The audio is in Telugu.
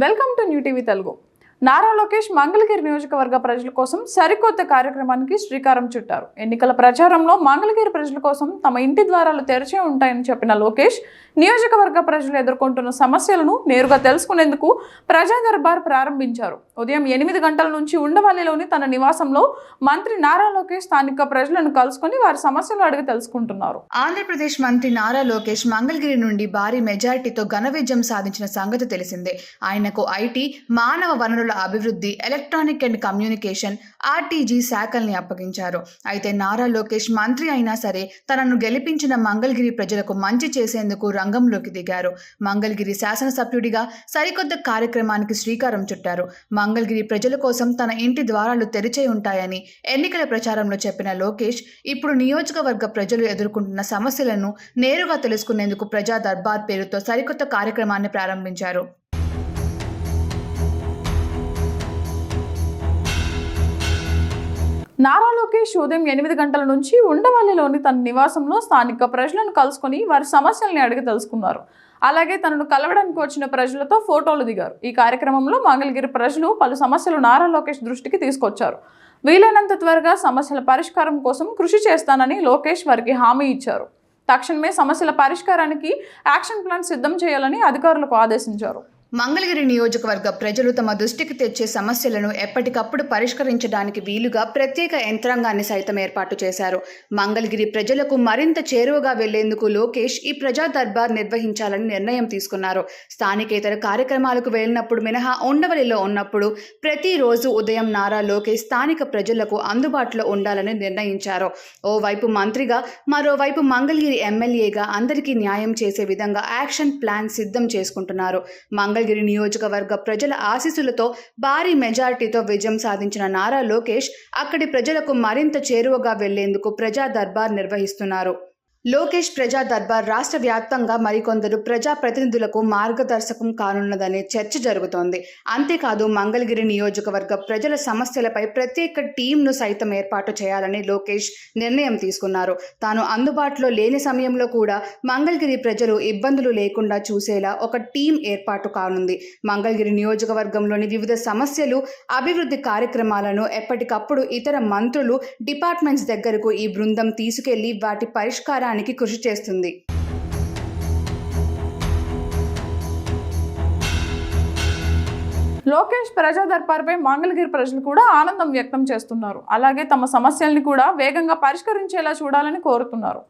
Welcome to new TV Telugu. Nara Lokesh Mangalagiri నియోజకవర్గ ప్రజల కోసం సరికొత్త కార్యక్రమానికి శ్రీకారం చుట్టారు. ఎన్నికల ప్రచారంలో మంగళగిరి ప్రజల కోసం తమ ఇంటి ద్వారాలు తెరిచే ఉంటాయని చెప్పిన లోకేష్ నియోజకవర్గ ప్రజలు ఎదుర్కొంటున్న సమస్యలను నేరుగా తెలుసుకునేందుకు ప్రజా దర్బార్ ప్రారంభించారు. ఉదయం 8 గంటల నుంచి ఉండవల్లిలోని తన నివాసంలో మంత్రి నారా లోకేష్ స్థానిక ప్రజలను కలుసుకుని వారి సమస్యలు అడిగి తెలుసుకుంటున్నారు. ఆంధ్రప్రదేశ్ మంత్రి నారా లోకేష్ మంగళగిరి నుండి భారీ మెజారిటీతో ఘన విజయం సాధించిన సంగతి తెలిసిందే. ఆయనకు ఐటీ, మానవ వనరుల అభివృద్ధి, ఎలక్ట్రానిక్ అండ్ కమ్యూనికేషన్, ఆర్టీజీ శాఖల్ని అప్పగించారు. అయితే నారా లోకేష్ మంత్రి అయినా సరే తనను గెలిపించిన మంగళగిరి ప్రజలకు మంచి చేసేందుకు రంగంలోకి దిగారు. మంగళగిరి శాసనసభ్యుడిగా సరికొత్త కార్యక్రమానికి శ్రీకారం చుట్టారు. మంగళగిరి ప్రజల కోసం తన ఇంటి ద్వారాలు తెరిచే ఉంటాయని ఎన్నికల ప్రచారంలో చెప్పిన లోకేష్ ఇప్పుడు నియోజకవర్గ ప్రజలు ఎదుర్కొంటున్న సమస్యలను నేరుగా తెలుసుకునేందుకు ప్రజా దర్బార్ పేరుతో సరికొత్త కార్యక్రమాన్ని ప్రారంభించారు. నారా లోకేష్ ఉదయం 8 గంటల నుంచి ఉండవల్లిలోని తన నివాసంలో స్థానిక ప్రజలను కలుసుకొని వారి సమస్యల్ని అడిగి తెలుసుకున్నారు. అలాగే తనను కలవడానికి వచ్చిన ప్రజలతో ఫోటోలు దిగారు. ఈ కార్యక్రమంలో మంగళగిరి ప్రజలు పలు సమస్యలు నారా లోకేష్ దృష్టికి తీసుకొచ్చారు. వీలైనంత త్వరగా సమస్యల పరిష్కారం కోసం కృషి చేస్తానని లోకేష్ వారికి హామీ ఇచ్చారు. తక్షణమే సమస్యల పరిష్కారానికి యాక్షన్ ప్లాన్ సిద్ధం చేయాలని అధికారులకు ఆదేశించారు. మంగళగిరి నియోజకవర్గ ప్రజలు తమ దృష్టికి తెచ్చే సమస్యలను ఎప్పటికప్పుడు పరిష్కరించడానికి వీలుగా ప్రత్యేక యంత్రాంగాన్ని సైతం ఏర్పాటు చేశారు. మంగళగిరి ప్రజలకు మరింత చేరువగా వెళ్లేందుకు లోకేష్ ఈ ప్రజా దర్బార్ నిర్వహించాలని నిర్ణయం తీసుకున్నారు. స్థానికేతర కార్యక్రమాలకు వెళ్ళినప్పుడు మినహా ఉండవల్లిలో ఉన్నప్పుడు ప్రతిరోజు ఉదయం నారా లోకేష్ స్థానిక ప్రజలకు అందుబాటులో ఉండాలని నిర్ణయించారు. ఓవైపు మంత్రిగా, మరోవైపు మంగళగిరి ఎమ్మెల్యేగా అందరికీ న్యాయం చేసే విధంగా యాక్షన్ ప్లాన్ సిద్ధం చేసుకుంటున్నారు. మంగళగిరి నియోజకవర్గ ప్రజల ఆశీస్సులతో భారీ మెజారిటీతో విజయం సాధించిన నారా లోకేష్ అక్కడి ప్రజలకు మరింత చేరువగా వెళ్లేందుకు ప్రజా దర్బార్ నిర్వహిస్తున్నారు. లోకేష్ ప్రజా దర్బార్ రాష్ట్ర వ్యాప్తంగా మరికొందరు ప్రజా ప్రతినిధులకు మార్గదర్శకం కానున్నదనే చర్చ జరుగుతోంది. అంతేకాదు మంగళగిరి నియోజకవర్గ ప్రజల సమస్యలపై ప్రత్యేక టీంను సైతం ఏర్పాటు చేయాలని లోకేష్ నిర్ణయం తీసుకున్నారు. తాను అందుబాటులో లేని సమయంలో కూడా మంగళగిరి ప్రజలు ఇబ్బందులు లేకుండా చూసేలా ఒక టీం ఏర్పాటు కానుంది. మంగళగిరి నియోజకవర్గంలోని వివిధ సమస్యలు, అభివృద్ధి కార్యక్రమాలను ఎప్పటికప్పుడు ఇతర మంత్రులు, డిపార్ట్మెంట్స్ దగ్గరకు ఈ బృందం తీసుకెళ్లి వాటి పరిష్కారాన్ని కృషి చేస్తుంది. లోకేష్ ప్రజా దర్బార్పై మంగళగిరి ప్రజలు కూడా ఆనందం వ్యక్తం చేస్తున్నారు. అలాగే తమ సమస్యల్ని కూడా వేగంగా పరిష్కరించేలా చూడాలని కోరుతున్నారు.